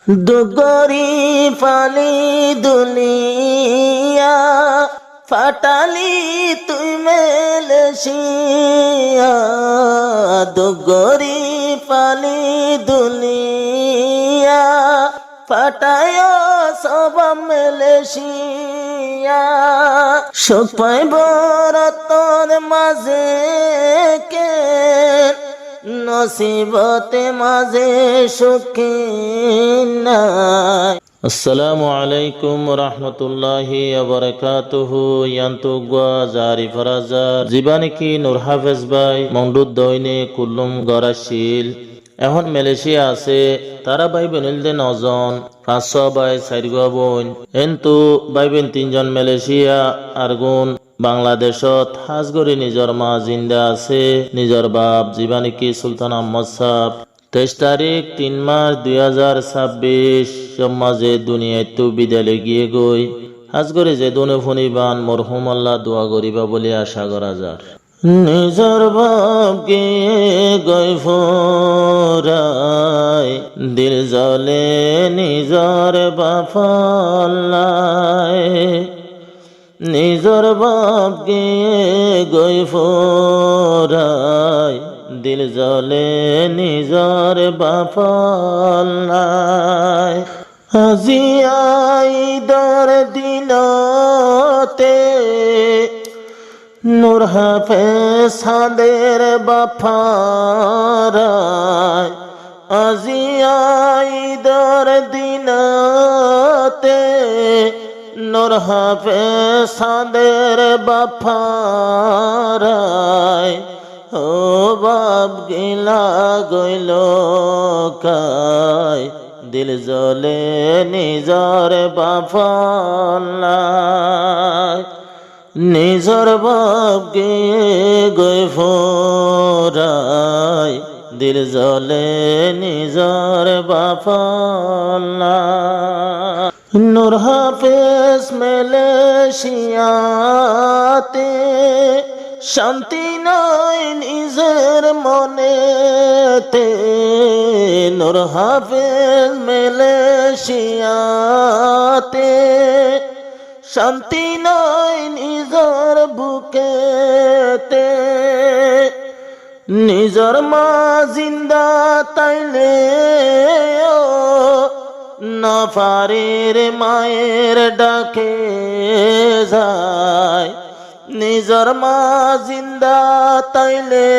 দুগরি ফালি দুনিয়া ফাটালি তুই মেলেশিয়া দুগরি ফালি দুনিয়া ফাটায় সব মেলেশিয়া সুখ পাইব রতন মাঝে কে নসিবতে মাঝে সুখী নাই। আসসালামু আলাইকুম রহমতুল্লাহি বারাকাতুহু। ইয়ান্তুগা জারি ফরাজার জীবানিকি নূর হাফেজ ভাই মংডুদ দইনে কুল্লুম গরাশিল এখন মালয়েশিয়া আছে। তারা ভাই বোনদের 9 জন, 500 ভাই 4 বোন, কিন্তু ভাই বোন 3 জন মালয়েশিয়া আর গুণ বাংলাদেশত হাজগরি নিজর মা জিন্দা আছে। নিজর বাপ জীবানিকি সুলতান আহমদ সাহ 23 তারিখ 3 মার্চ 2026 সমাজে দুনিয়ায় বিদায় গিয়ে গই হাজগরি যে দুনে ফনিবান মরহুম আল্লাহ দোয়া করিবা বলে আশা করা যার। নিজর বাপ গিয়ে গই ফোরাই দিল জলে নিজর বাফাল্লাই নিজর বাপ গিয়ে গই ফোরাই দিল জলে নিজর বাফাল্লাই আজি আইদার দিনতে নূর হাফেজ সাদের বাফারাই আজি আইদার দিনতে নূর হাফেজ সাদের বাফারাই ও বাপ গিলা গইল কাই দিল জলে নিজর বাফাল্লাই নিজর বাপ গিয়ে গই ফোরাই দিল জলে নিজর বাফাল্লাই নূর হাফেজ মালয়েশিয়াতে শান্তি নাই নিজের মনেতে নূর হাফেজ মালয়েশিয়াতে শান্তি নাই নিজর বুকেতে নিজর মা জিন্দা তাইলে নফারের মায়ের ডাকে যায় নিজর মা জিন্দা তাইলে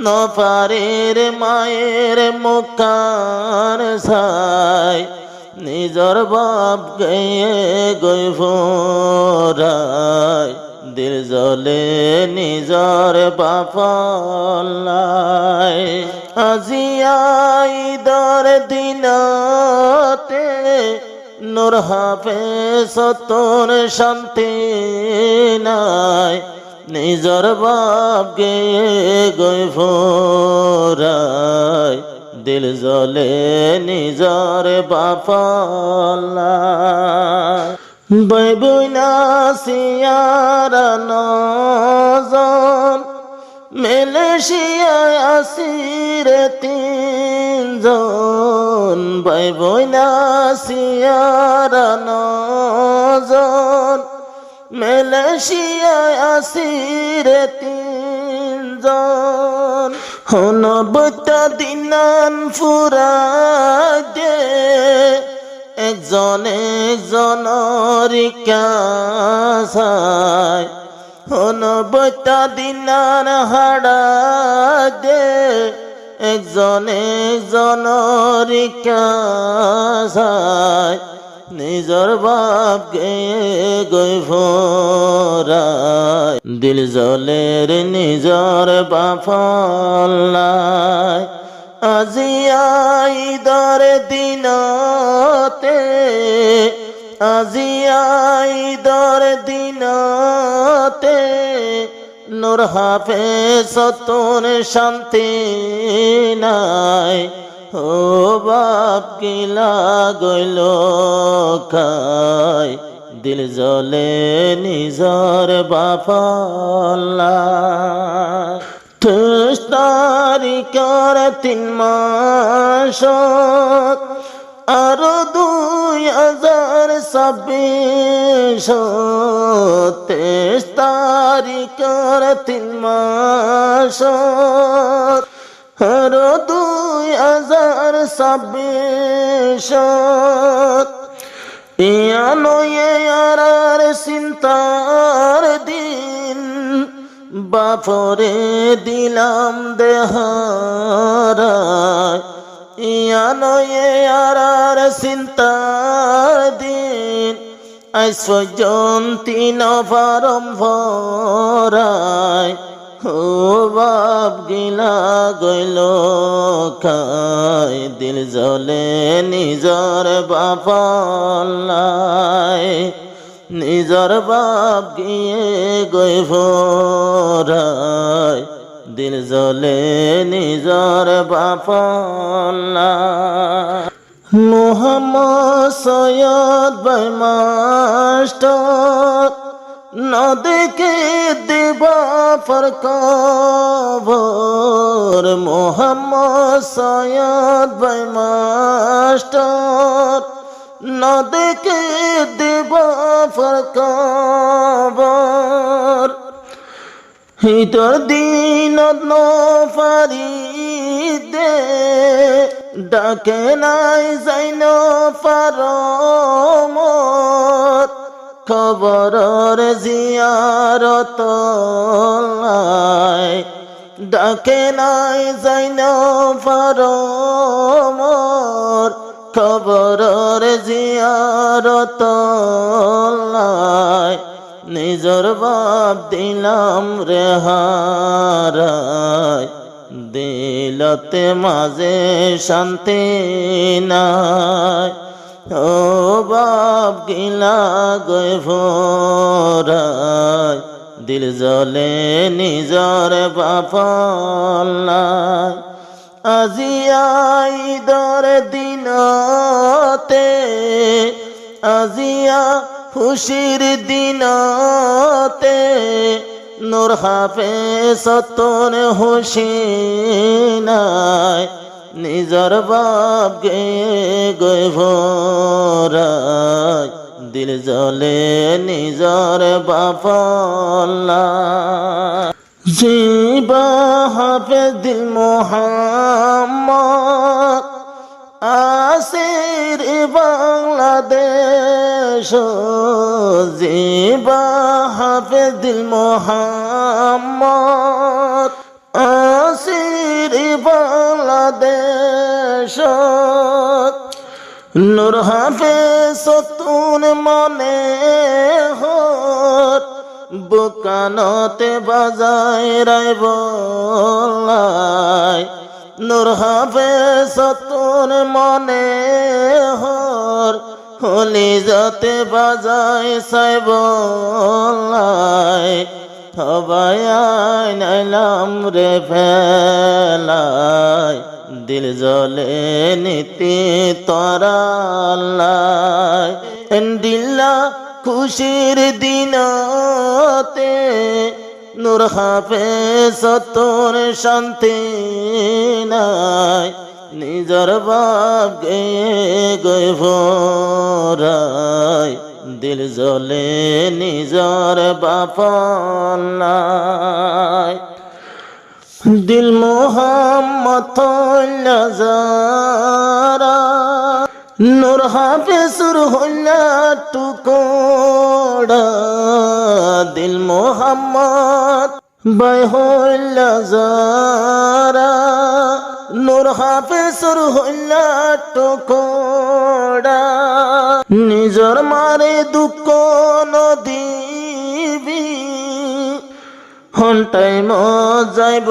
নফারের মায়ের মুখার যায় নিজর বাপ গয়ে গই ফোরাই দিল জলে নিজর বাফাল্লাই আজি আইদার দিনতে নূর হাফেজ তোর শান্তি নাই নিজর বাপ গয়ে গই ফোরাই দিল জলে নিজর বাফাল্লাই বই বইনা সিয়ারা 9 জন মালয়েশিয়ায় আসিরে 3 জন বই বইনা সিয়ারা 9 জন মালয়েশিয়ায় আসিরে 3 জন 90টা দিনান ফুরাই দে একজন একজনের কাছায় 90টা দিনার হাড়া দে একজন একজনের কাছায় নিজর বাপ গয়ে গই ফোরাই দিল জলের নিজর বাফাল্লাই আজি আইদার দিনতে আজি আইদার দিনতে নূর হাফেজ তোর শান্তি নাই ও বাপ গিলা গইল কাই দিল জলে নিজর বাফাল্লাই তেইশ তারিখের 3 মাস আর 2026 23 তারিখের 3 মাস আর 2026 ইয়া নয়ে আর চিন্তার দিন বাপরে দিলাম দেহারায় ইয়া নয়ে আর চিন্তার দিন আজ পর্যন্ত নফারম ভরায় ও বাপ গিলা গইল খায় দিল জ্বলে নিজর বাপাল্লায় নিজর বাপ গিয়ে গই ভরায় দিল জ্বলে নিজর বাপাল্লায় মোহাম্মদ সৈয়দ ভাই মাস্টার না দেখে দেবা ফর কবর মোহাম্মদ সৈয়দ ভাই মাস্টার না দেখে দেবা ফর কবর হিতর দিনত নফারি দে ডাকে নাই যাইন পারমত খবরের জিয়ারত লাই ডাকে নাই যাইন পারমত খবরের জিয়ারত লাই নিজর বাপ দিলাম রে হারায় দিলতে মাঝে শান্তি নাই ও বাপ গিলা গই ভরায় দিল জ্বলে নিজর বাপাল্লায় আজিয়া ঈদর দিনতে আজিয়া খুশির দিনতে নূর হাফেজ সতন হুসিনায় নিজর বাপ গে গই ভরায় দিল জ্বলে নিজর বাপাল্লায় জিবা হাফেজ দিল মোহাম্মদ আসির বাংলাদেশ জিবা হাফেজ দিল মোহাম্মদ আসির বাংলাদেশ নূর হাফেজ সতুন মনে হত বুকানতে বাজায় রাইবলাই নূর হাফেজ সতুন মনে হর হলি যাতে বাজায় সাইবলাই সবাই নাইলাম রে ফেলাই দিল জ্বলে নীতি তরালাই দিল্লা খুশির দিনতে নূর হাফেজ সতন শান্তি নাই নিজর বাপ গে গই ভরায় দিল জ্বলে নিজর বাপাল্লায় দিল মোহাম্মদ যারা নূর হাফেজুর হইলা টুকরা দিল মোহাম্মদ বাই হইলা যারা নূর হাফেজুর হইলা টুকরা নিজর মারে দুঃখ নদীবি হন্টাই যাইব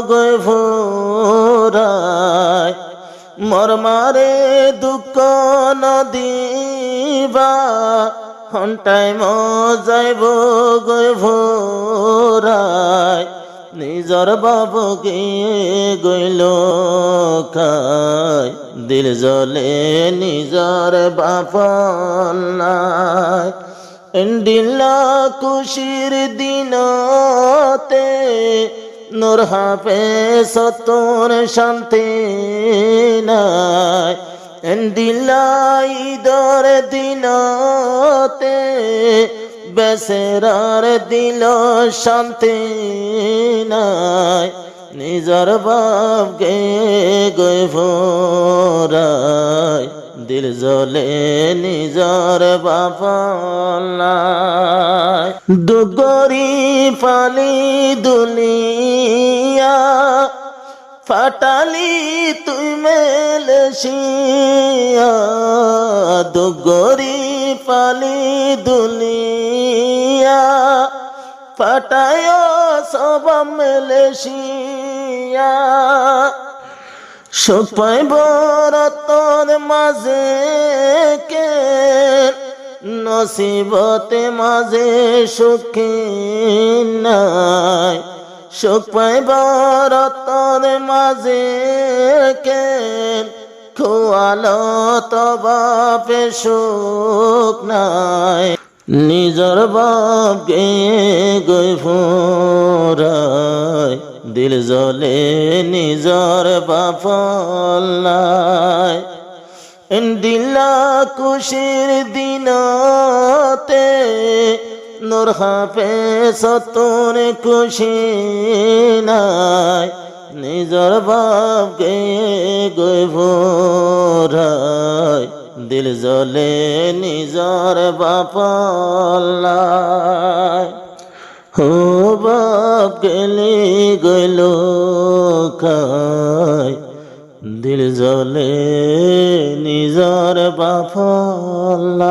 গই ভরায় মর মারে দুঃখ নদীবা হন্টাই যাইব গই ভরায় নিজর বাবু গিয়ে গইল খায় দিল জ্বলে নিজর বাপাল্লায় দিল্লা খুশির দিনতে নূর হাফেজ তোর শান্তি নাই দিলাই দর দিনতে বেসেরার দিল শান্তি নাই নিজর বাপ গে গই ভোরাই দিল জ্বলে নিজর বাপলাই দুগরি পালি দুনিয়া ফাটালি তুই মেলেশিয়া দুগরি পালি দুনিয়া ফাটায় সব মেলেশিয়া সুখ পাইব রতন মাঝে কে নসিবতে মাঝে সুখী নাই সুখ পাইব রতন মাঝে কে খোয়ালো তো বাপে সুখ নাই নিজর বাপ গে গই ভোরাই দিল জ্বলে নিজর বাপলাই দিলা খুশির দিনতে নূর হাফেজ তোর খুশি নাই নিজর বাপ গে গই ভোরাই দিল জ্বলে নিজর বাপলাই ও বাপ গেলি গইল খাই দিল জ্বলে নিজর বাপলাই।